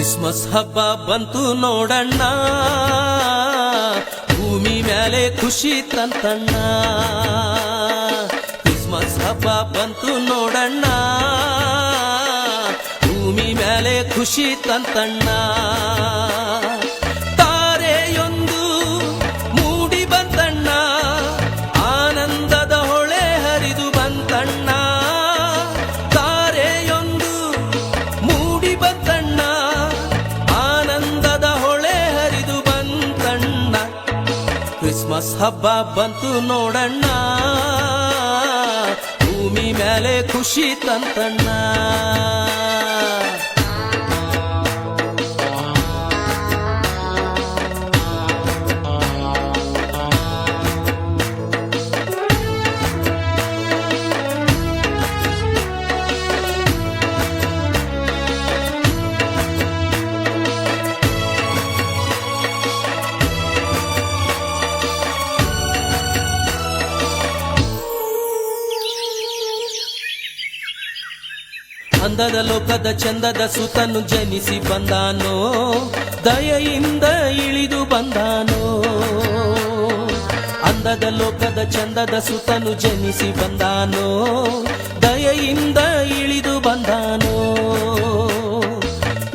Christmas ಹಬ್ಬ ಬಂತು ನೋಡಣ್ಣ, ಭೂಮಿ ಮೇಲೆ ಖುಷಿ ತಂತಣ್ಣ. ಕ್ರಿಸ್ಮಸ್ ಹಬ್ಬ ಬಂತು ನೋಡಣ್ಣ, ಭೂಮಿ ಮೇಲೆ ಖುಷಿ ತಂತಣ್ಣ. ತಾರೆಯೊಂದು ಮೂಡಿ ಬಂತಣ್ಣ, ಆನಂದದ ಹೊಳೆ ಹರಿದು ಬಂತಣ್ಣ. ತಾರೆಯೊಂದು ಮೂಡಿ ಬಂತಣ್ಣ, ಆನಂದದ ಹೊಳೆ ಹರಿದು ಬಂತಣ್ಣ. ಕ್ರಿಸ್ಮಸ್ ಹಬ್ಬ ಬಂತು ನೋಡಣ್ಣ, ಭೂಮಿ ಮೇಲೆ ಖುಷಿ ತಂತಣ್ಣ. ಅಂದದ ಲೋಕದ ಚಂದದ ಸುತನು ಜನಿಸಿ ಬಂದಾನೋ, ದಯೆಯಿಂದ ಇಳಿದು ಬಂದಾನೋ. ಅಂದದ ಲೋಕದ ಚಂದದ ಸುತನು ಜನಿಸಿ ಬಂದಾನೋ, ದಯೆಯಿಂದ ಇಳಿದು ಬಂದಾನೋ.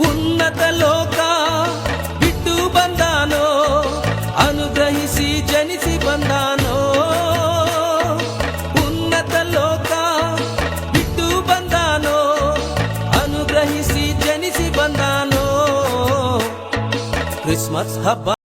ಉನ್ನತ ಲೋಕ ಬಿಟ್ಟು ಬಂದಾನೋ, ಅನುಗ್ರಹಿಸಿ ಜನಿಸಿ ಬಂದಾನೋ. ಉನ್ನತ ಲೋಕ ಬಿಟ್ಟು ಬಂದಾನೋ, ಅನುಗ್ರಹಿಸಿ ಜನಿಸಿ ಬಂದಾನೋ. ಕ್ರಿಸ್ಮಸ್ ಹಬ್ಬ